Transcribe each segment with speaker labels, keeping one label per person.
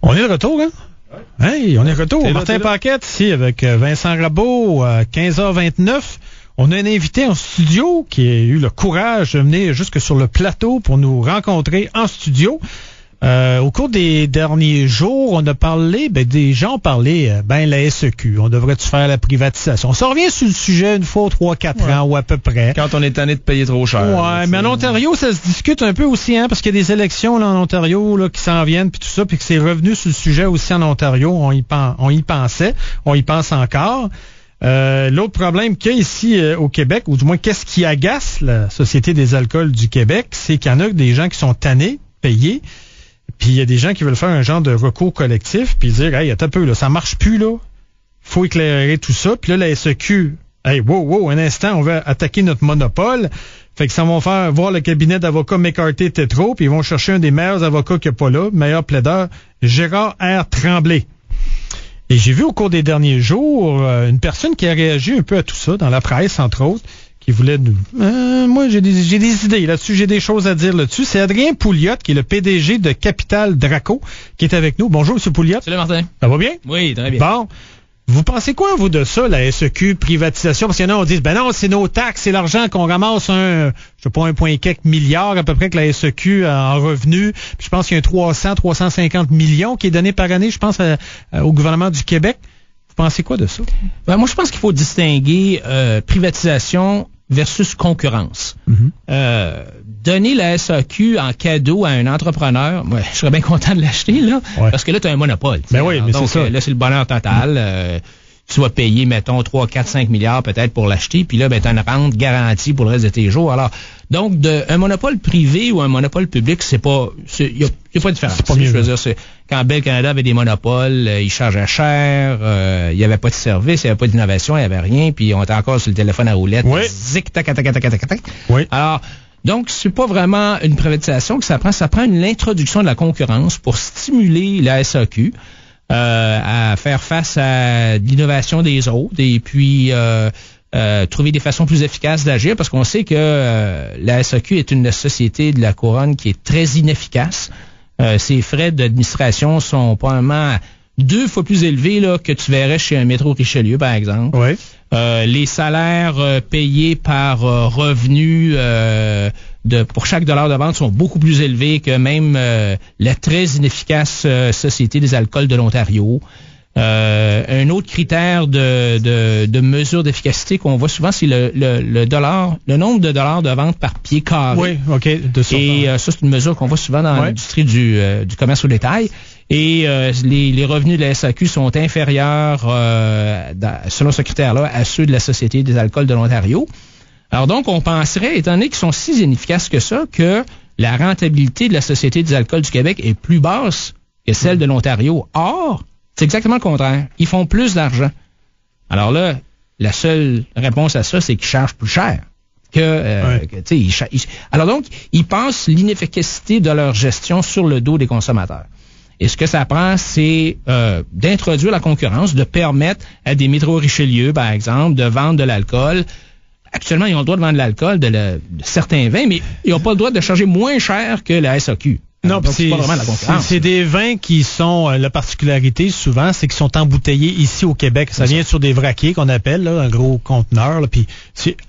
Speaker 1: On est de retour, hein? Ouais. Hey, on est de retour. Martin Paquette ici avec Vincent Rabault, 15h29. On a un invité en studio qui a eu le courage de venir jusque sur le plateau pour nous rencontrer en studio. Au cours des derniers jours, on a parlé, des gens ont parlé, la SEQ, on devrait-tu faire la privatisation? Ça revient sur le sujet une fois aux 3-4 ans ou à peu près.
Speaker 2: Quand on est tanné de payer trop cher.
Speaker 1: Ouais, mais en Ontario, ça se discute un peu aussi, parce qu'il y a des élections là, en Ontario là, qui s'en viennent, puis tout ça, puis que c'est revenu sur le sujet aussi en Ontario. On y pensait, on y pense encore. L'autre problème qu'il y a ici au Québec, ou du moins qu'est-ce qui agace la Société des alcools du Québec, c'est qu'il y en a des gens qui sont tannés, payés, puis il y a des gens qui veulent faire un genre de recours collectif, puis dire, hey, attends un peu, là, ça marche plus, là. Faut éclairer tout ça. Puis là, la SEQ, hey, wow, un instant, on va attaquer notre monopole. Fait que ça vont faire voir le cabinet d'avocats McCarthy Tétrault, puis ils vont chercher un des meilleurs avocats qu'il n'y a pas là, meilleur plaideur, Gérard R. Tremblay. Et j'ai vu au cours des derniers jours une personne qui a réagi un peu à tout ça, dans la presse, entre autres, qui voulait nous... moi, j'ai des idées là-dessus, j'ai des choses à dire là-dessus. C'est Adrien Pouliot, qui est le PDG de Capital Draco, qui est avec nous. Bonjour, M. Pouliot.
Speaker 3: Salut, Martin.
Speaker 1: Ça va bien?
Speaker 3: Oui, très bien.
Speaker 1: Bon. Vous pensez quoi, vous, de ça, la SEQ, privatisation? Parce qu'il y en a, on dit, non, c'est nos taxes, c'est l'argent qu'on ramasse 1,4 milliard à peu près que la SEQ a en revenus. Puis je pense qu'il y a 350 millions qui est donné par année, je pense, au gouvernement du Québec. Vous pensez quoi de ça?
Speaker 3: Moi, je pense qu'il faut distinguer privatisation versus concurrence. Mm-hmm. Donner la SAQ en cadeau à un entrepreneur, moi, je serais bien content de l'acheter, là, parce que là, tu as un monopole.
Speaker 1: Ben oui, mais
Speaker 3: donc,
Speaker 1: c'est ça.
Speaker 3: Là, c'est le bonheur total. Tu vas payer, mettons, 3, 4, 5 milliards peut-être pour l'acheter, puis là, tu as une rente garantie pour le reste de tes jours. Alors, donc, un monopole privé ou un monopole public, il n'y a pas de différence.
Speaker 1: C'est pas mieux,
Speaker 3: je veux dire, quand Bell Canada avait des monopoles, ils chargeaient cher, il n'y avait pas de service, il n'y avait pas d'innovation, il n'y avait rien, puis on était encore sur le téléphone à roulette.
Speaker 1: Oui.
Speaker 3: Zic, tac, tac, tac, tac, tac.
Speaker 1: Oui.
Speaker 3: Alors, donc, c'est pas vraiment une privatisation que ça prend. Ça prend l'introduction de la concurrence pour stimuler la SAQ à faire face à l'innovation des autres et puis trouver des façons plus efficaces d'agir parce qu'on sait que la SAQ est une société de la couronne qui est très inefficace. Ses frais d'administration sont probablement 2 fois plus élevés là, que tu verrais chez un métro Richelieu, par exemple.
Speaker 1: Oui.
Speaker 3: Les salaires payés par revenu pour chaque dollar de vente sont beaucoup plus élevés que même la très inefficace Société des alcools de l'Ontario. Un autre critère de mesure d'efficacité qu'on voit souvent, c'est le nombre de dollars de vente par pied carré.
Speaker 1: Oui, OK.
Speaker 3: Et ça, c'est une mesure qu'on voit souvent dans l'industrie du commerce au détail. Et les revenus de la SAQ sont inférieurs, selon ce critère-là, à ceux de la Société des alcools de l'Ontario. Alors donc, on penserait, étant donné qu'ils sont si inefficaces que ça, que la rentabilité de la Société des alcools du Québec est plus basse que celle de l'Ontario. Or, c'est exactement le contraire. Ils font plus d'argent. Alors là, la seule réponse à ça, c'est qu'ils chargent plus cher. Alors donc, ils pensent l'inefficacité de leur gestion sur le dos des consommateurs. Et ce que ça prend, c'est d'introduire la concurrence, de permettre à des métros Richelieu, par exemple, de vendre de l'alcool. Actuellement, ils ont le droit de vendre de l'alcool, de certains vins, mais ils n'ont pas le droit de charger moins cher que la SAQ.
Speaker 1: Non,
Speaker 3: donc, c'est pas vraiment la concurrence.
Speaker 1: C'est des vins qui sont, la particularité souvent, c'est qu'ils sont embouteillés ici au Québec. Ça vient sur des vraquiers qu'on appelle, là, un gros conteneur. Là, puis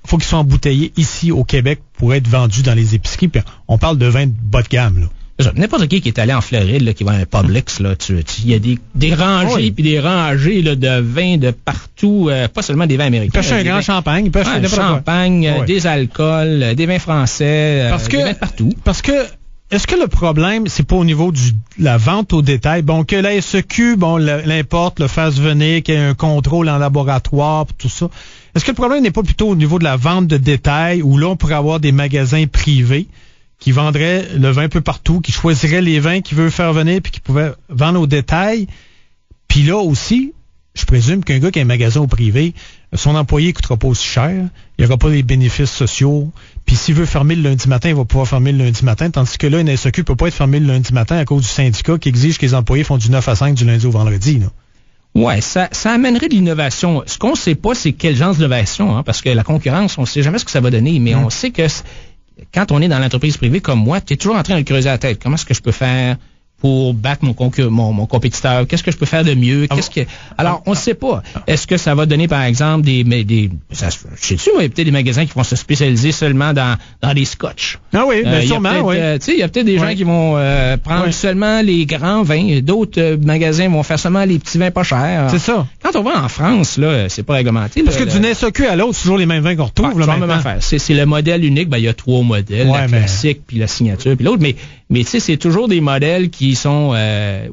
Speaker 1: faut qu'ils soient embouteillés ici au Québec pour être vendus dans les épiceries. Puis on parle de vins de bas de gamme, là.
Speaker 3: N'importe qui est allé en Floride, là, qui va à un Publix, là, il y a des rangées puis des rangées là, de vins de partout, pas seulement des vins américains.
Speaker 1: Il peut acheter un grand champagne, il peut acheter
Speaker 3: du champagne, des alcools, des vins français, des vins de partout.
Speaker 1: Parce que est-ce que le problème, c'est pas au niveau de la vente au détail? Bon, que la SEQ, l'importe, le fasse venir, qu'il y ait un contrôle en laboratoire, tout ça. Est-ce que le problème n'est pas plutôt au niveau de la vente de détail, où là, on pourrait avoir des magasins privés qui vendraient le vin un peu partout, qui choisiraient les vins qu'ils veulent faire venir, puis qui pouvaient vendre au détail. Puis là aussi, je présume qu'un gars qui a un magasin au privé, son employé ne coûtera pas aussi cher, il n'y aura pas les bénéfices sociaux, puis s'il veut fermer le lundi matin, il va pouvoir fermer le lundi matin, tandis que là, une SAQ ne peut pas être fermée le lundi matin à cause du syndicat qui exige que les employés font du 9 à 5 du lundi au vendredi. Là.
Speaker 3: Ouais, ça amènerait de l'innovation. Ce qu'on ne sait pas, c'est quel genre d'innovation, parce que la concurrence, on ne sait jamais ce que ça va donner, mais on sait que quand on est dans l'entreprise privée comme moi, tu es toujours en train de creuser la tête. Comment est-ce que je peux faire pour battre mon compétiteur? Qu'est-ce que je peux faire de mieux? Alors, on ne sait pas. Est-ce que ça va donner, par exemple, je sais-tu, moi, il y a peut-être des magasins qui vont se spécialiser seulement dans des scotch.
Speaker 1: Ah oui, bien sûrement, oui.
Speaker 3: Il y a peut-être des gens qui vont prendre seulement les grands vins. D'autres magasins vont faire seulement les petits vins pas chers.
Speaker 1: C'est ça.
Speaker 3: Quand on va en France, là, c'est pas réglementé.
Speaker 1: Parce que d'une SAQ à l'autre, c'est toujours les mêmes vins qu'on retrouve.
Speaker 3: C'est la même affaire. C'est le modèle unique. Il y a 3 modèles. La classique, puis la signature, puis l'autre. Mais tu sais, c'est toujours des modèles qui sont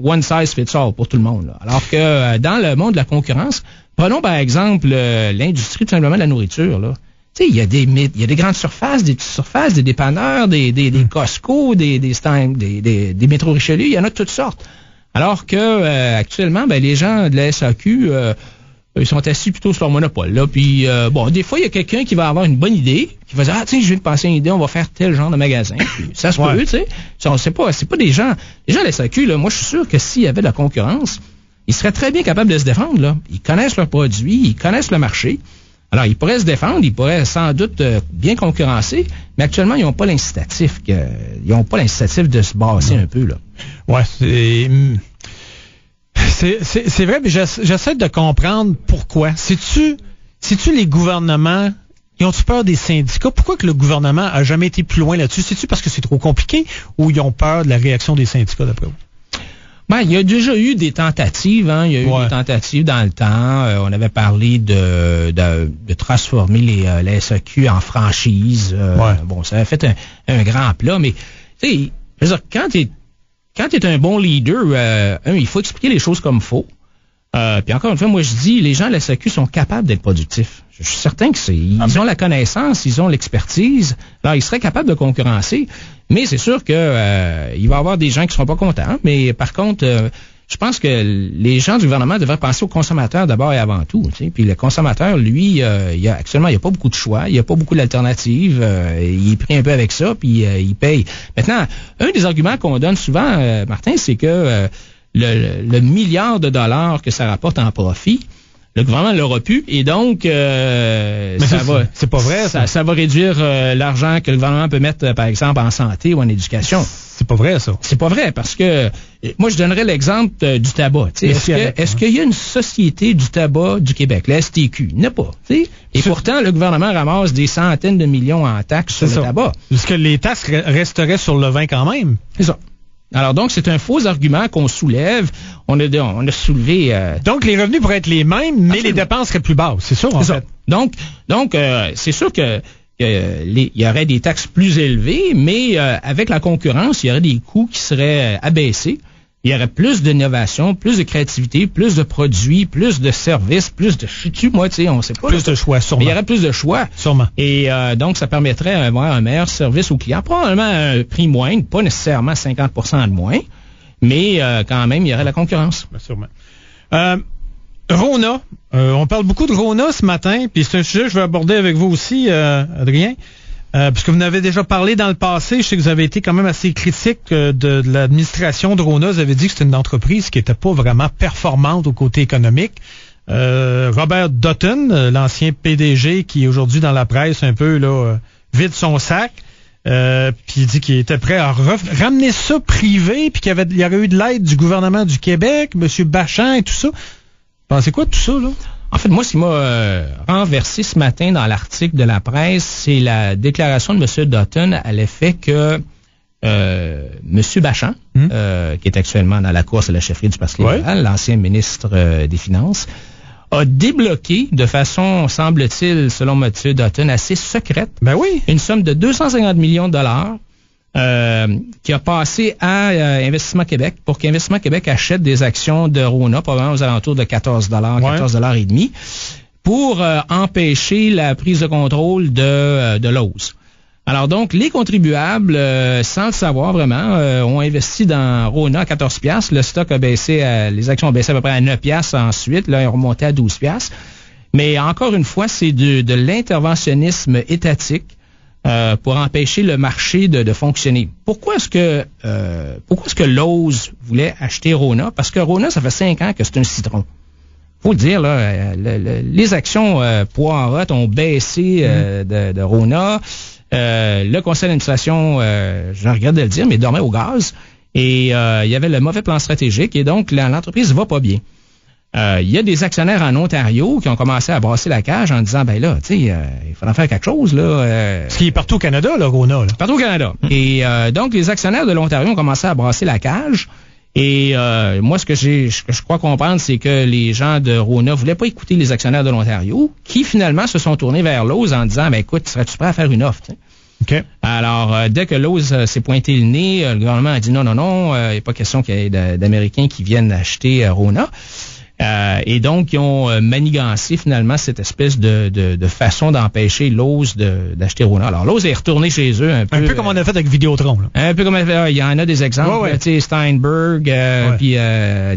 Speaker 3: one size fits all pour tout le monde. Là. Alors que dans le monde de la concurrence, prenons par exemple l'industrie tout simplement de la nourriture. Là. Tu sais, il y a des grandes surfaces, des petites surfaces, des dépanneurs, des Costco, des métros Richelieu, il y en a de toutes sortes. Alors que actuellement, les gens de la SAQ ils sont assis plutôt sur leur monopole. Là. Puis, des fois, il y a quelqu'un qui va avoir une bonne idée, qui va dire, tiens, je viens de penser à une idée, on va faire tel genre de magasin. Puis, ça se peut, tu sais. On sait pas, c'est pas des gens. Les gens de la SAQ, là, moi, je suis sûr que s'il y avait de la concurrence, ils seraient très bien capables de se défendre, là. Ils connaissent leurs produits, ils connaissent le marché. Alors, ils pourraient se défendre, ils pourraient sans doute bien concurrencer, mais actuellement, ils n'ont pas l'incitatif de se brasser un peu, là.
Speaker 1: Ouais, c'est vrai, mais j'essaie de comprendre pourquoi. C'est-tu les gouvernements, ils ont-tu peur des syndicats? Pourquoi que le gouvernement a jamais été plus loin là-dessus? C'est-tu parce que c'est trop compliqué ou ils ont peur de la réaction des syndicats, d'après vous?
Speaker 3: Il y a déjà eu des tentatives, hein. Il y a eu des tentatives dans le temps. On avait parlé de transformer la SAQ en franchise. Ça a fait un grand plat, mais tu sais, je veux dire, quand tu es un bon leader, il faut expliquer les choses comme il faut. Puis encore une fois, moi je dis, les gens de la SAQ sont capables d'être productifs. Je suis certain qu'ils ont la connaissance, ils ont l'expertise. Alors, ils seraient capables de concurrencer. Mais c'est sûr que il va y avoir des gens qui ne seront pas contents. Mais par contre, je pense que les gens du gouvernement devraient penser au consommateur d'abord et avant tout. Tu sais. Puis le consommateur, lui, actuellement, il n'y a pas beaucoup de choix, il n'y a pas beaucoup d'alternatives. Il est pris un peu avec ça, puis il paye. Maintenant, un des arguments qu'on donne souvent, Martin, c'est que le milliard de dollars que ça rapporte en profit, le gouvernement l'aura pu, et donc
Speaker 1: c'est pas vrai.
Speaker 3: Ça va réduire l'argent que le gouvernement peut mettre, par exemple, en santé ou en éducation.
Speaker 1: C'est pas vrai, ça. C'est
Speaker 3: pas vrai, parce que moi, je donnerais l'exemple du tabac. Est-ce qu'il y a une société du tabac du Québec, la STQ? Il n'y en a pas. T'sais? Et pourtant, le gouvernement ramasse des centaines de millions en taxes sur le tabac.
Speaker 1: Parce que les taxes resteraient sur le vin quand même.
Speaker 3: C'est ça. Alors donc, c'est un faux argument qu'on soulève. On a soulevé...
Speaker 1: Donc, les revenus pourraient être les mêmes, mais les dépenses seraient plus basses. C'est ça, en fait.
Speaker 3: Donc, c'est sûr que il y aurait des taxes plus élevées, mais avec la concurrence, il y aurait des coûts qui seraient abaissés. Il y aurait plus d'innovation, plus de créativité, plus de produits, plus de services, plus de on sait pas.
Speaker 1: Plus de choix, sûrement.
Speaker 3: Mais il y aurait plus de choix.
Speaker 1: Sûrement.
Speaker 3: Et donc, ça permettrait d'avoir un meilleur service aux clients. Probablement un prix moindre, pas nécessairement 50% de moins, mais quand même, il y aurait la concurrence.
Speaker 1: Bien, sûrement. Rona, on parle beaucoup de Rona ce matin, puis c'est un sujet que je vais aborder avec vous aussi, Adrien. Puisque vous en avez déjà parlé dans le passé, je sais que vous avez été quand même assez critique de l'administration de Rona. Vous avez dit que c'était une entreprise qui n'était pas vraiment performante au côté économique. Robert Dutton, l'ancien PDG qui est aujourd'hui dans la presse un peu là vide son sac, puis il dit qu'il était prêt à ramener ça privé, puis qu'il y aurait eu de l'aide du gouvernement du Québec, M. Bachand et tout ça. Pensez quoi de tout ça, là?
Speaker 3: En fait, moi, ce qui m'a renversé ce matin dans l'article de la presse, c'est la déclaration de M. Dutton à l'effet que M. Bachand, qui est actuellement dans la course à la chefferie du Parti libéral, l'ancien ministre des Finances, a débloqué de façon, semble-t-il, selon M. Dutton, assez secrète, une somme de 250 millions de dollars qui a passé à Investissement Québec pour qu'Investissement Québec achète des actions de Rona, probablement aux alentours de 14 et demi, pour empêcher la prise de contrôle de Lowe's. Alors donc, les contribuables, sans le savoir vraiment, ont investi dans Rona à 14 $. Le stock a baissé, les actions ont baissé à peu près à 9 $ ensuite. Là, ils ont remonté à 12 $. Mais encore une fois, c'est de l'interventionnisme étatique pour empêcher le marché de fonctionner. Pourquoi est-ce que Lowe's voulait acheter Rona? Parce que Rona, ça fait 5 ans que c'est un citron. Faut le dire, là, les actions Poirot ont baissé de Rona. Le conseil d'administration, je regrette de le dire, mais dormait au gaz. Et il y avait le mauvais plan stratégique et donc l'entreprise va pas bien. Il y a des actionnaires en Ontario qui ont commencé à brasser la cage en disant, ben là, tu sais, il faudra faire quelque chose, là.
Speaker 1: Ce qui est partout au Canada, là, Rona. Là.
Speaker 3: Partout au Canada. Et donc, les actionnaires de l'Ontario ont commencé à brasser la cage. Et moi, ce que je crois comprendre, c'est que les gens de Rona voulaient pas écouter les actionnaires de l'Ontario, qui finalement se sont tournés vers Lowe's en disant, ben écoute, serais-tu prêt à faire une offre? T'sais?
Speaker 1: Okay.
Speaker 3: Alors, dès que Lowe's s'est pointé le nez, le gouvernement a dit non, il n'y a pas question qu'il y ait d'Américains qui viennent acheter Rona. Et donc, ils ont manigancé finalement cette espèce de façon d'empêcher Lowe's d'acheter Rona. Alors, Lowe's est retourné chez eux un peu.
Speaker 1: Un peu comme on a fait avec Vidéotron. Là.
Speaker 3: Un peu comme il y en a des exemples. Tu sais, Steinberg, puis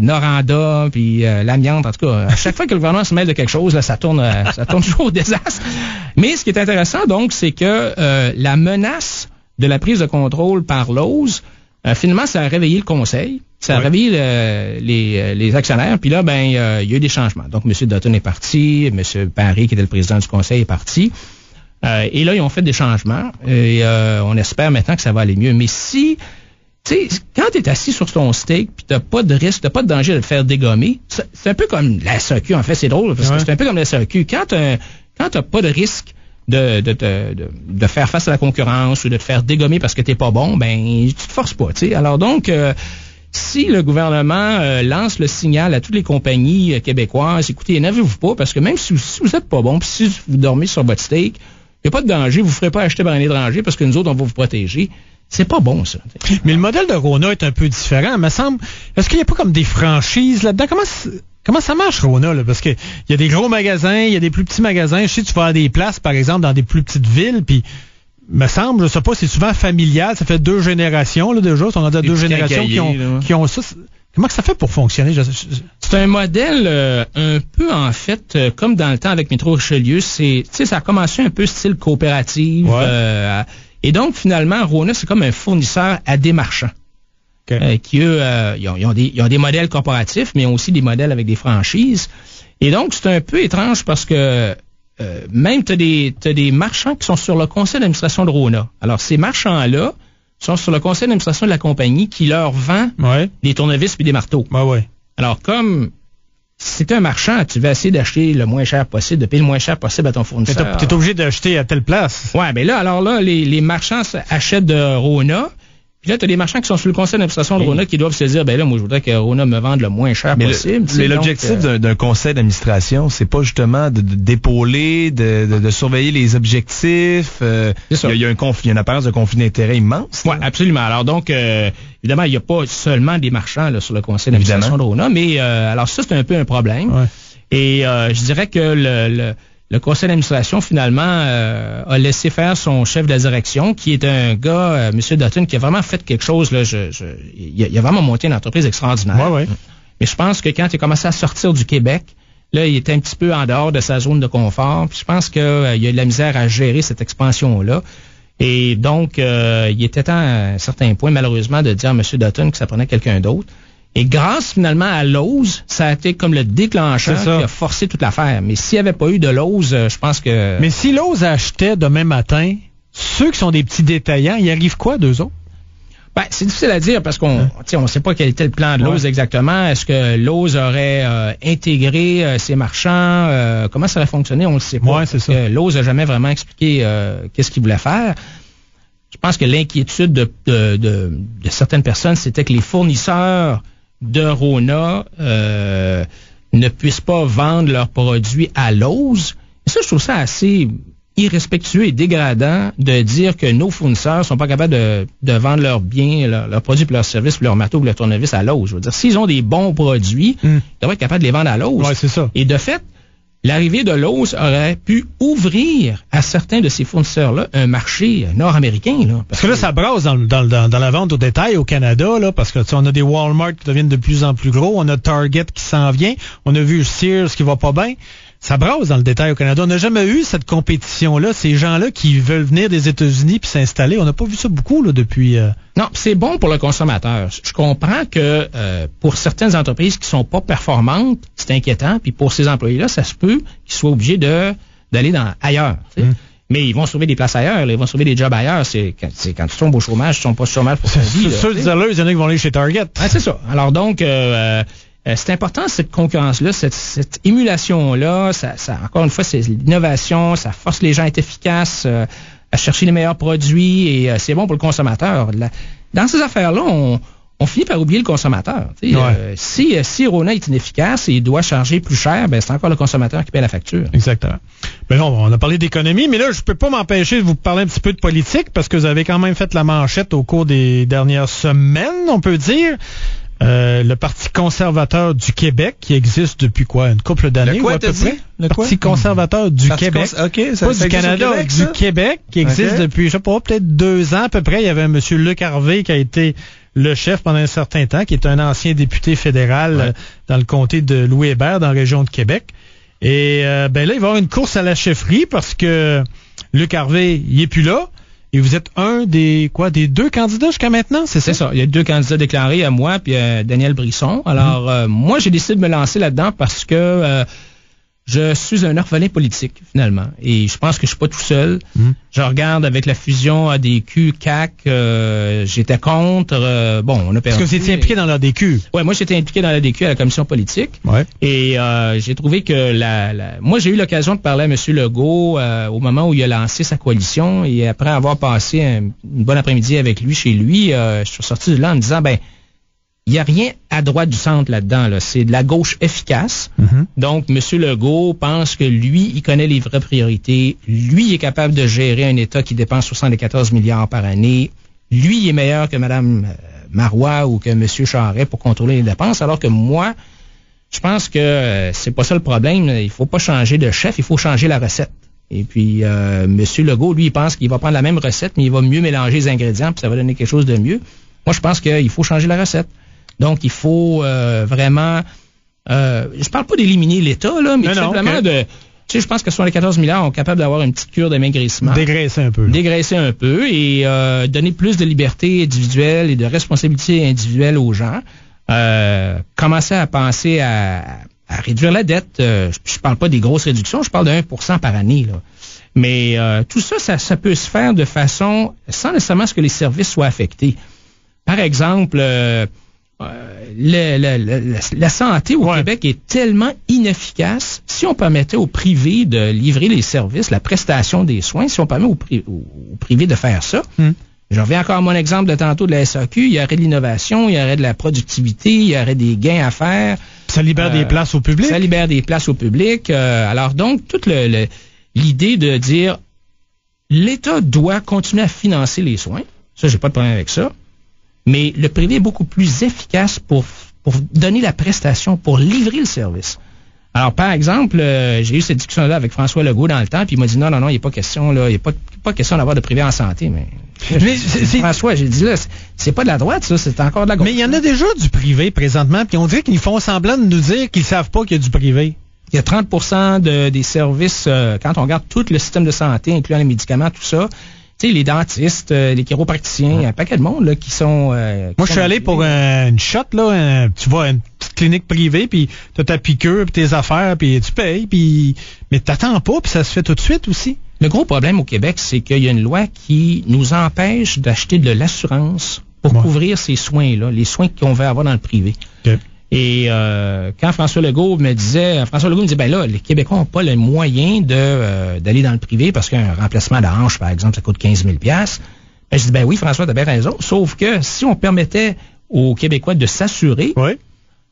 Speaker 3: Noranda, puis l'amiante. En tout cas, à chaque fois que le gouvernement se mêle de quelque chose, là, ça tourne toujours au désastre. Mais ce qui est intéressant, donc, c'est que la menace de la prise de contrôle par Lowe's, finalement, ça a réveillé le conseil. Ça a réveillé les actionnaires. Puis là, il y a eu des changements. Donc, M. Dutton est parti. M. Parry, qui était le président du conseil, est parti. Et là, ils ont fait des changements. Et on espère maintenant que ça va aller mieux. Mais si, tu sais, quand tu es assis sur ton steak, puis t'as pas de risque, t'as pas de danger de te faire dégommer, c'est un peu comme la SAQ. En fait, c'est drôle, parce que c'est un peu comme la SAQ. Quand t'as pas de risque de faire face à la concurrence ou de te faire dégommer parce que t'es pas bon, tu te forces pas, tu sais. Alors donc, si le gouvernement lance le signal à toutes les compagnies québécoises, écoutez, énervez-vous pas, parce que même si vous êtes pas bon, puis si vous dormez sur votre steak, il n'y a pas de danger, vous ne ferez pas acheter par un étranger parce que nous autres, on va vous protéger. C'est pas bon, ça.
Speaker 1: Mais le modèle de Rona est un peu différent, me semble. Est-ce qu'il n'y a pas comme des franchises là-dedans? Comment ça marche, Rona, là? Parce que il y a des gros magasins, il y a des plus petits magasins. Je sais, tu vas à des places, par exemple, dans des plus petites villes, puis me semble, je sais pas, c'est souvent familial. Ça fait 2 générations, là, déjà. On a 2 générations qui ont ça. Comment que ça fait pour fonctionner?
Speaker 3: C'est un modèle un peu, en fait, comme dans le temps avec Métro Richelieu. Ça a commencé un peu style coopérative. Et donc, finalement, Rona, c'est comme un fournisseur à des marchands. Okay. Qui, eux, ils ont des modèles corporatifs, mais ils ont aussi des modèles avec des franchises. Et donc, c'est un peu étrange parce que même t'as des marchands qui sont sur le conseil d'administration de Rona. Alors, ces marchands-là sont sur le conseil d'administration de la compagnie qui leur vend des tournevis puis des marteaux. Alors, comme c'est un marchand, tu vas essayer d'acheter le moins cher possible, de payer le moins cher possible à ton fournisseur.
Speaker 1: Tu es obligé d'acheter à telle place.
Speaker 3: Ouais, mais là, les marchands achètent de Rona. Puis là, tu as des marchands qui sont sur le conseil d'administration de Rona qui doivent se dire, moi, je voudrais que Rona me vende le moins cher possible.
Speaker 2: Mais l'objectif d'un conseil d'administration, c'est pas justement d'épauler, de surveiller les objectifs. Il y a une apparence de conflit d'intérêts immense.
Speaker 3: Oui, absolument. Alors donc, évidemment, il n'y a pas seulement des marchands là, sur le conseil d'administration de Rona, mais alors ça, c'est un peu un problème. Ouais. Et je dirais que le conseil d'administration, finalement, a laissé faire son chef de la direction, qui est un gars, M. Dutton, qui a vraiment fait quelque chose. Là, il a vraiment monté une entreprise extraordinaire. Mais je pense que quand il a commencé à sortir du Québec, là, il était un petit peu en dehors de sa zone de confort. Puis je pense qu'il y a de la misère à gérer cette expansion-là. Et donc, il était temps, à un certain point, malheureusement, de dire à M. Dutton que ça prenait quelqu'un d'autre. Et grâce, finalement, à Lowe's, ça a été comme le déclencheur qui a forcé toute l'affaire. Mais s'il n'y avait pas eu de Lowe's, je pense que...
Speaker 1: Mais si Lowe's achetait demain matin, ceux qui sont des petits détaillants, il arrive quoi d'eux autres?
Speaker 3: C'est difficile à dire parce qu'on ne sait pas quel était le plan de Lowe's exactement. Est-ce que Lowe's aurait intégré ses marchands? Comment ça aurait fonctionné? On ne le sait pas.
Speaker 1: C'est ça.
Speaker 3: Lowe's n'a jamais vraiment expliqué qu'est-ce qu'il voulait faire. Je pense que l'inquiétude de certaines personnes, c'était que les fournisseurs de Rona ne puissent pas vendre leurs produits à Lowe's. Et ça, je trouve ça assez irrespectueux et dégradant de dire que nos fournisseurs sont pas capables de vendre leurs biens, leurs produits, leurs services, leurs marteaux, leurs tournevis à Lowe's. Je veux dire, s'ils ont des bons produits, ils devraient être capables de les vendre à Lowe's.
Speaker 1: Ouais, c'est ça.
Speaker 3: Et de fait, l'arrivée de Lowe's aurait pu ouvrir à certains de ces fournisseurs-là un marché nord-américain. Là,
Speaker 1: parce que là, ça brasse dans la vente au détail au Canada, là, parce que on a des Walmart qui deviennent de plus en plus gros, on a Target qui s'en vient, on a vu Sears qui va pas bien. Ça brasse dans le détail au Canada. On n'a jamais eu cette compétition-là, ces gens-là qui veulent venir des États-Unis puis s'installer. On n'a pas vu ça beaucoup là depuis...
Speaker 3: Non, c'est bon pour le consommateur. Je comprends que pour certaines entreprises qui sont pas performantes, c'est inquiétant. Puis pour ces employés-là, ça se peut qu'ils soient obligés d'aller ailleurs. Mais ils vont sauver des places ailleurs, là, ils vont sauver des jobs ailleurs. C'est quand tu tombes au chômage, tu tombes pas au chômage pour ta vie.
Speaker 1: Ceux des alleux, il y en a qui vont aller chez Target.
Speaker 3: Ah, c'est ça. Alors donc, c'est important, cette concurrence-là, cette émulation-là. Ça, encore une fois, c'est l'innovation, ça force les gens à être efficaces, à chercher les meilleurs produits, et c'est bon pour le consommateur. Dans ces affaires-là, on finit par oublier le consommateur. Si Rona est inefficace et il doit charger plus cher, ben c'est encore le consommateur qui paie la facture.
Speaker 1: Exactement. Ben non, on a parlé d'économie, mais là, je peux pas m'empêcher de vous parler un petit peu de politique, parce que vous avez quand même fait la manchette au cours des dernières semaines, on peut dire. Le Parti conservateur du Québec, qui existe depuis quoi, une couple d'années ou à peu près? Le Parti conservateur du Québec.
Speaker 2: Ça
Speaker 1: pas du Canada,
Speaker 2: Québec,
Speaker 1: du Québec, qui existe depuis, je sais pas, peut-être 2 ans à peu près. Il y avait un monsieur Luc Harvey qui a été le chef pendant un certain temps, qui est un ancien député fédéral dans le comté de Louis-Hébert, dans la région de Québec. Et ben là, il va y avoir une course à la chefferie parce que Luc Harvey, il est plus là. Et vous êtes un des 2 candidats jusqu'à maintenant, c'est ça?
Speaker 3: C'est ça. Il y a 2 candidats déclarés, à moi puis Daniel Brisson. Alors, moi, j'ai décidé de me lancer là-dedans parce que je suis un orphelin politique, finalement. Et je pense que je suis pas tout seul. Je regarde avec la fusion ADQ-CAQ, j'étais contre. Bon, on a perdu.
Speaker 1: Est-ce que vous étiez impliqué dans l'ADQ?
Speaker 3: Oui, moi, j'étais impliqué dans l'ADQ à la commission politique.
Speaker 1: Ouais.
Speaker 3: Et j'ai trouvé que moi, j'ai eu l'occasion de parler à M. Legault au moment où il a lancé sa coalition. Et après avoir passé une bonne après-midi avec lui, chez lui, je suis sorti de là en me disant, il n'y a rien à droite du centre là-dedans. Là. C'est de la gauche efficace. Donc, M. Legault pense que lui, il connaît les vraies priorités. Lui, il est capable de gérer un État qui dépense 74 milliards par année. Lui, il est meilleur que Mme Marois ou que M. Charest pour contrôler les dépenses, alors que moi, je pense que c'est pas ça le problème. Il faut pas changer de chef, il faut changer la recette. Et puis, M. Legault, lui, il pense qu'il va prendre la même recette, mais il va mieux mélanger les ingrédients, puis ça va donner quelque chose de mieux. Moi, je pense qu'il faut changer la recette. Donc, il faut vraiment... je parle pas d'éliminer l'État, là, mais simplement de... Tu sais, je pense que 74 milliards sont capables d'avoir une petite cure de maigrissement.
Speaker 1: Dégraisser un peu.
Speaker 3: Dégraisser un peu et donner plus de liberté individuelle et de responsabilité individuelle aux gens. Commencer à penser à réduire la dette. Je parle pas des grosses réductions, je parle de 1% par année, là. Mais tout ça, ça peut se faire de façon... sans nécessairement ce que les services soient affectés. Par exemple... la santé au Québec est tellement inefficace. Si on permettait au privé de livrer les services, la prestation des soins, si on permet au privé de faire ça, je reviens encore à mon exemple de tantôt de la SAQ, il y aurait de l'innovation, il y aurait de la productivité, il y aurait des gains à faire.
Speaker 1: Ça libère des places au public.
Speaker 3: Ça libère des places au public. Alors donc, toute l'idée de dire l'État doit continuer à financer les soins, ça, j'ai pas de problème avec ça. Mais le privé est beaucoup plus efficace pour donner la prestation, pour livrer le service. Alors, par exemple, j'ai eu cette discussion-là avec François Legault dans le temps, puis il m'a dit non, il n'est pas question, là, il n'est pas question d'avoir de privé en santé. Mais François, j'ai dit là, c'est pas de la droite, ça, c'est encore de la gauche.
Speaker 1: Mais il y en a déjà du privé présentement, puis on dirait qu'ils font semblant de nous dire qu'ils savent pas qu'il y a du privé.
Speaker 3: Il y a 30% des services, quand on regarde tout le système de santé, incluant les médicaments, tout ça. Tu sais, les dentistes, les chiropraticiens, il y a un paquet de monde là, qui sont...
Speaker 1: Moi, je suis allé pour une shot, là, tu vois, une petite clinique privée, puis tu as ta piqûre, puis tes affaires, puis tu payes, puis mais t'attends pas, puis ça se fait tout de suite aussi.
Speaker 3: Le gros problème au Québec, c'est qu'il y a une loi qui nous empêche d'acheter de l'assurance pour couvrir ces soins-là, les soins qu'on veut avoir dans le privé. Okay. Et quand François Legault me disait, là, les Québécois n'ont pas le moyen d'aller dans le privé parce qu'un remplacement de hanche, par exemple, ça coûte 15 000 $. Je dis, oui, François, t'as bien raison. Sauf que si on permettait aux Québécois de s'assurer,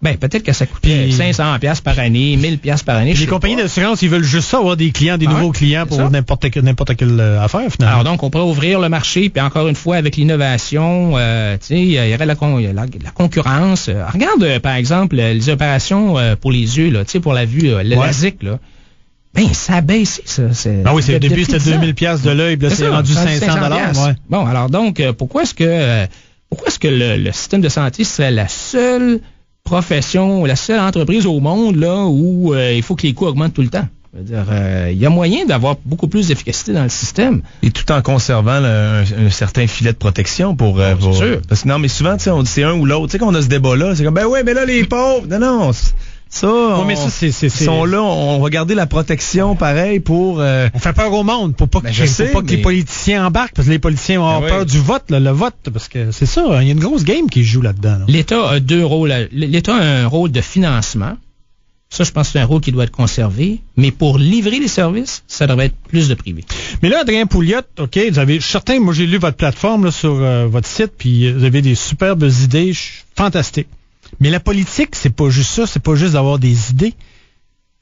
Speaker 3: peut-être que ça coûtait 500 $ par année, 1000 $ par année.
Speaker 1: Les compagnies d'assurance, ils veulent juste ça, avoir des clients, des nouveaux clients pour n'importe quelle affaire, finalement.
Speaker 3: Alors donc, on pourrait ouvrir le marché, puis encore une fois, avec l'innovation, il y aurait la concurrence. Regarde, par exemple, les opérations pour les yeux, là, pour la vue, le LASIK, là. Ça a baissé, ça.
Speaker 1: Oui, au début, c'était 2000 $ de l'œil, puis là, c'est rendu 500 $.
Speaker 3: Bon, alors donc, pourquoi est-ce que le système de santé serait la seule profession, la seule entreprise au monde là où il faut que les coûts augmentent tout le temps? Il y a moyen d'avoir beaucoup plus d'efficacité dans le système.
Speaker 2: Et tout en conservant un certain filet de protection pour...
Speaker 3: c'est sûr.
Speaker 2: Parce que non, mais souvent, on dit c'est un ou l'autre. Tu sais, quand on a ce débat-là, c'est comme, mais là, les pauvres... Non, Ça,
Speaker 1: c'est...
Speaker 2: Ils sont là, on va garder la protection pareil pour...
Speaker 1: On fait peur au monde pour pas que les politiciens embarquent, parce que les politiciens ont peur du vote, le vote, parce que c'est ça, il y a une grosse game qui se joue là-dedans. Là.
Speaker 3: L'État a deux rôles. L'État a un rôle de financement. Ça, je pense que c'est un rôle qui doit être conservé. Mais pour livrer les services, ça devrait être plus de privé.
Speaker 1: Mais là, Adrien Pouliot, OK, vous avez certains, moi j'ai lu votre plateforme là, sur votre site, puis vous avez des superbes idées fantastiques. Mais la politique, c'est pas juste ça, c'est pas juste d'avoir des idées.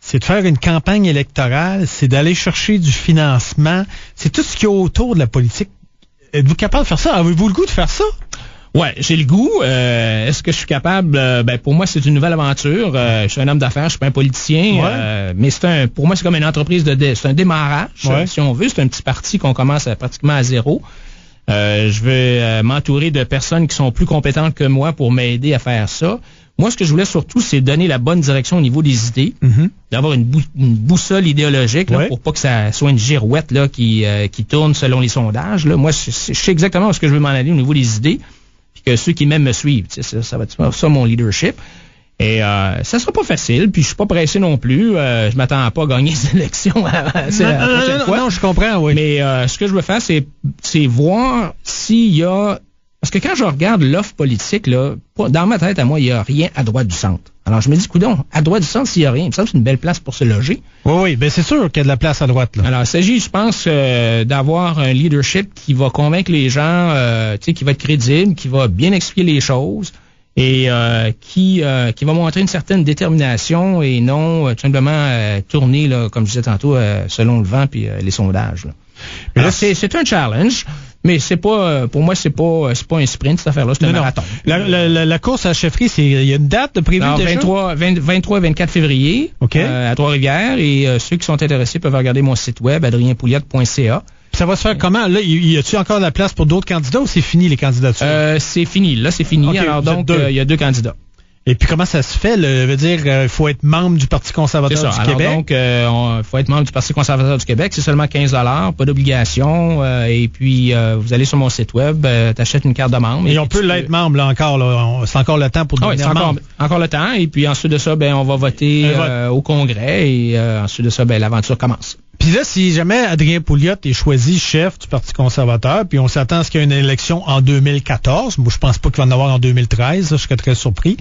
Speaker 1: C'est de faire une campagne électorale, c'est d'aller chercher du financement, c'est tout ce qu'il y a autour de la politique. Êtes-vous capable de faire ça? Avez-vous le goût de faire ça?
Speaker 3: Ouais, j'ai le goût. Est-ce que je suis capable? Pour moi, c'est une nouvelle aventure. Je suis un homme d'affaires, je suis pas un politicien. Mais pour moi, c'est comme une entreprise c'est un démarrage, si on veut. C'est un petit parti qu'on commence pratiquement à zéro. Je vais m'entourer de personnes qui sont plus compétentes que moi pour m'aider à faire ça. Moi, ce que je voulais surtout, c'est donner la bonne direction au niveau des idées, d'avoir une boussole idéologique là, pour pas que ça soit une girouette là qui tourne selon les sondages. Là. Moi, je sais exactement où est-ce que je veux m'en aller au niveau des idées. Que ceux qui m'aiment me suivent. Ça va être ça mon leadership. Et ça sera pas facile, puis je suis pas pressé non plus. Je m'attends pas à gagner les élections la prochaine fois.
Speaker 1: Non, je comprends, oui.
Speaker 3: Mais ce que je veux faire, c'est voir s'il y a... Parce que quand je regarde l'offre politique, là, dans ma tête, à moi, il n'y a rien à droite du centre. Alors je me dis, coudonc, à droite du centre, s'il n'y a rien, il me semble que c'est une belle place pour se loger.
Speaker 1: Oui, ben c'est sûr qu'il y a de la place à droite. Là.
Speaker 3: Alors il s'agit, je pense, d'avoir un leadership qui va convaincre les gens, qui va être crédible, qui va bien expliquer les choses et qui va montrer une certaine détermination et non tout simplement tourner, là, comme je disais tantôt, selon le vent puis les sondages. Là. Alors, c'est un challenge. Mais c'est pas, pour moi, c'est pas un sprint, cette affaire-là, c'est un marathon.
Speaker 1: La course à la chefferie, il y a une date de prévue déjà?
Speaker 3: 23 et 24 février, à Trois-Rivières, et ceux qui sont intéressés peuvent regarder mon site web, adrienpouliot.ca.
Speaker 1: Ça va se faire comment? Là, y a-t-il encore de la place pour d'autres candidats ou c'est fini les candidatures?
Speaker 3: C'est fini. Là, c'est fini. Alors donc, il y a 2 candidats.
Speaker 1: Et puis comment ça se fait? Veut dire, il faut être membre du Parti conservateur du Québec?
Speaker 3: Donc, il faut être membre du Parti conservateur du Québec. C'est seulement 15 $, pas d'obligation. Et puis, vous allez sur mon site web, t'achètes une carte de membre.
Speaker 1: Et on peut l'être membre là encore. Là. C'est encore le temps pour devenir membre.
Speaker 3: Encore le temps. Et puis ensuite de ça, on va voter au Congrès. Et ensuite de ça, l'aventure commence.
Speaker 1: Puis là, si jamais Adrien Pouliot est choisi chef du Parti conservateur, puis on s'attend à ce qu'il y ait une élection en 2014, moi je pense pas qu'il va en avoir en 2013, je serais très surpris.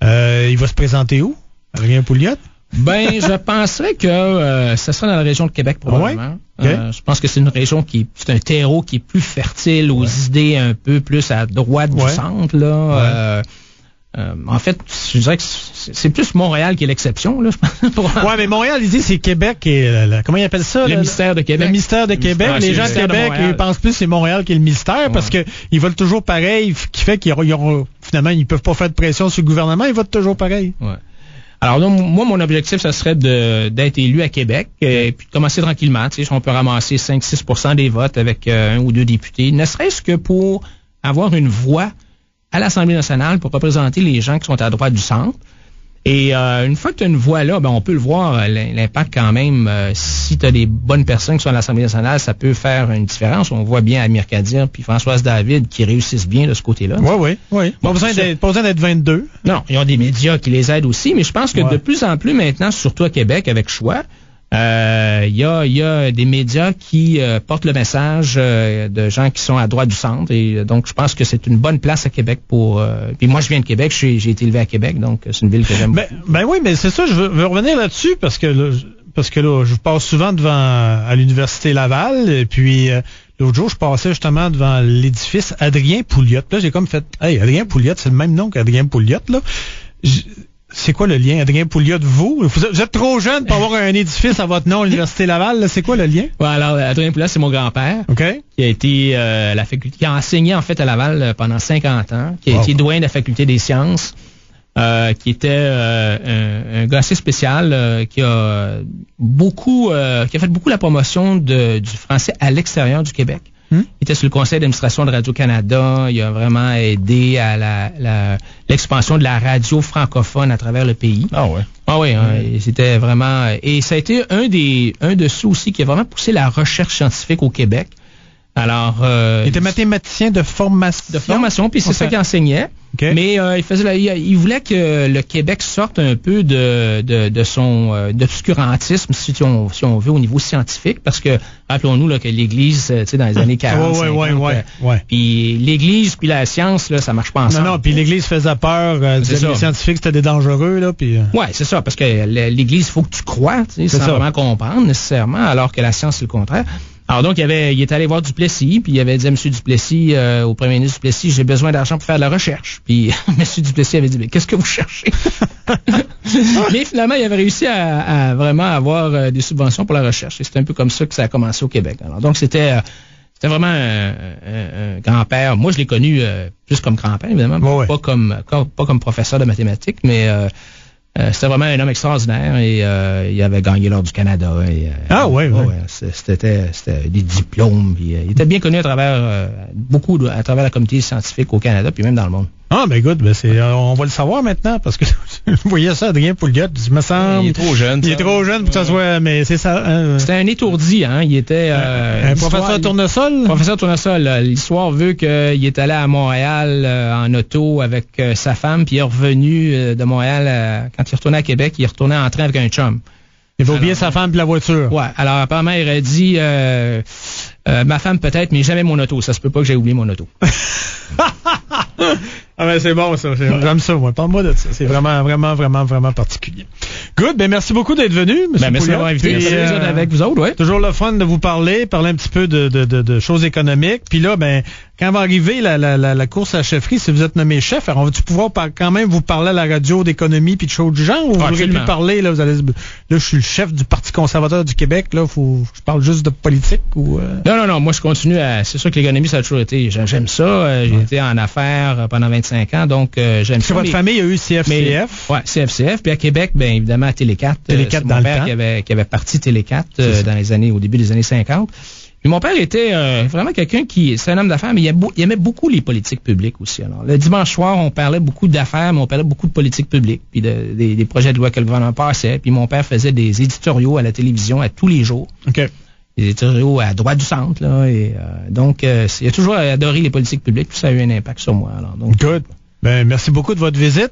Speaker 1: Il va se présenter où, Adrien Pouliot?
Speaker 3: Je penserais que ça sera dans la région de Québec probablement. Je pense que c'est une région c'est un terreau qui est plus fertile aux idées un peu plus à droite du centre là. En fait, je dirais que c'est plus Montréal qui est l'exception, là, je pense.
Speaker 1: Ouais, mais Montréal, l'idée, c'est Québec et comment ils appellent ça?
Speaker 3: Le mystère de Québec.
Speaker 1: Le mystère de Québec. Les gens de Québec, ils pensent plus que c'est Montréal qui est le mystère parce que ils veulent toujours pareil, qui fait qu'ils auront, finalement, ils peuvent pas faire de pression sur le gouvernement, ils votent toujours pareil.
Speaker 3: Ouais. Alors, donc, moi, mon objectif, ça serait d'être élu à Québec et puis de commencer tranquillement. Tu sais, on peut ramasser 5-6% des votes avec 1 ou 2 députés, ne serait-ce que pour avoir une voix à l'Assemblée nationale pour représenter les gens qui sont à droite du centre. Et une fois que tu as une voix là, on peut le voir, l'impact quand même, si tu as des bonnes personnes qui sont à l'Assemblée nationale, ça peut faire une différence. On voit bien Amir Kadir puis Françoise David qui réussissent bien de ce côté-là.
Speaker 1: Oui. Pas besoin d'être 22.
Speaker 3: Non, ils ont des médias qui les aident aussi, mais je pense que de plus en plus maintenant, surtout à Québec, avec Choix, il y a des médias qui portent le message de gens qui sont à droite du centre et donc je pense que c'est une bonne place à Québec pour puis moi je viens de Québec, j'ai été élevé à Québec donc c'est une ville que j'aime beaucoup.
Speaker 1: Ben oui, mais c'est ça, je veux revenir là-dessus parce que là, je passe souvent à l'université Laval et puis l'autre jour je passais justement devant l'édifice Adrien Pouliot. Là j'ai comme fait Adrien Pouliot, c'est le même nom qu'Adrien Pouliot là. C'est quoi le lien? Adrien Pouliot, vous êtes trop jeune pour avoir un édifice à votre nom à l'Université Laval. Là. C'est quoi le lien?
Speaker 3: Ouais, alors, Adrien Pouliot, c'est mon grand-père. Qui a été la faculté, qui a enseigné en fait à Laval pendant 50 ans, qui a été doyen de la faculté des sciences, qui était un gars assez spécial, qui a fait beaucoup la promotion du français à l'extérieur du Québec. Il était sur le conseil d'administration de Radio-Canada. Il a vraiment aidé à l'expansion de la radio francophone à travers le pays.
Speaker 2: Ah ouais.
Speaker 3: Ah oui, c'était vraiment... Et ça a été un de ceux aussi qui a vraiment poussé la recherche scientifique au Québec. Alors,
Speaker 1: il était mathématicien de formation.
Speaker 3: De formation, puis c'est ça qu'il enseignait. Okay. Mais il voulait que le Québec sorte un peu de son d'obscurantisme, si on veut, au niveau scientifique, parce que rappelons-nous là, que l'Église, tu sais, dans les années 40, 50, puis l'Église puis la science, là, ça marche pas ensemble.
Speaker 1: Non, puis l'Église faisait peur, les scientifiques c'était des dangereux, là, puis.
Speaker 3: Ouais, c'est ça, parce que l'Église, il faut que tu crois, tu sais, sans vraiment comprendre nécessairement, alors que la science c'est le contraire. Alors donc, il est allé voir Duplessis, puis il avait dit à M. Duplessis, au premier ministre Duplessis, j'ai besoin d'argent pour faire de la recherche. Puis M. Duplessis avait dit, mais qu'est-ce que vous cherchez? Mais finalement, il avait réussi à vraiment avoir des subventions pour la recherche. Et c'est un peu comme ça que ça a commencé au Québec. Alors donc, c'était vraiment un grand-père. Moi, je l'ai connu plus comme grand-père, évidemment, pas comme professeur de mathématiques, mais... c'était vraiment un homme extraordinaire et il avait gagné l'Ordre du Canada. C'était des diplômes. Puis, il était bien connu à travers à travers la communauté scientifique au Canada puis même dans le monde.
Speaker 1: Ah, ben good, on va le savoir maintenant parce que vous voyez ça, Adrien Pouliot, il me semble.
Speaker 2: Il est trop jeune.
Speaker 1: Il est trop jeune pour que ça soit, mais c'est ça.
Speaker 3: C'était un étourdi, hein. Il était
Speaker 1: un professeur tournesol.
Speaker 3: Professeur tournesol. L'histoire veut qu'il est allé à Montréal en auto avec sa femme, puis il est revenu de Montréal quand il retournait à Québec, il retournait en train avec un chum.
Speaker 1: Il va oublier sa femme et la voiture.
Speaker 3: Ouais. Alors apparemment, il aurait dit ma femme peut-être, mais jamais mon auto. Ça se peut pas que j'ai oublié mon auto.
Speaker 1: Ah ben c'est bon ça, j'aime ça moi. Parle-moi de ça, c'est vraiment vraiment vraiment vraiment particulier. Good, ben merci beaucoup d'être venu, monsieur.
Speaker 3: Merci d'avoir invité. Avec vous autres, ouais.
Speaker 1: Toujours le fun de vous parler un petit peu de choses économiques. Puis là, ben quand va arriver la course à la chefferie, si vous êtes nommé chef, alors on va-tu pouvoir quand même vous parler à la radio d'économie puis de choses du genre, ou vous aurez pu parler là, vous allez là je suis le chef du Parti conservateur du Québec, là je parle juste de politique ou
Speaker 3: Non, moi je continue c'est sûr que l'économie ça a toujours été, j'aime ça, j'ai été en affaires pendant 25 ans, donc j'aime ça.
Speaker 1: Votre famille a eu CFCF?
Speaker 3: Ouais, CFCF, puis à Québec, bien évidemment à Télé 4.
Speaker 1: Télé 4
Speaker 3: dans mon père qui avait parti Télé 4 au début des années 50. Puis mon père était vraiment quelqu'un c'est un homme d'affaires, mais il aimait beaucoup les politiques publiques aussi. Alors, le dimanche soir, on parlait beaucoup d'affaires, mais on parlait beaucoup de politiques publiques, puis des projets de loi que le gouvernement passait. Puis mon père faisait des éditoriaux à la télévision à tous les jours.
Speaker 1: OK.
Speaker 3: Des éditoriaux à droite du centre, là. Et donc, il a toujours adoré les politiques publiques, puis ça a eu un impact sur moi. Alors, donc,
Speaker 1: good. Ben, merci beaucoup de votre visite.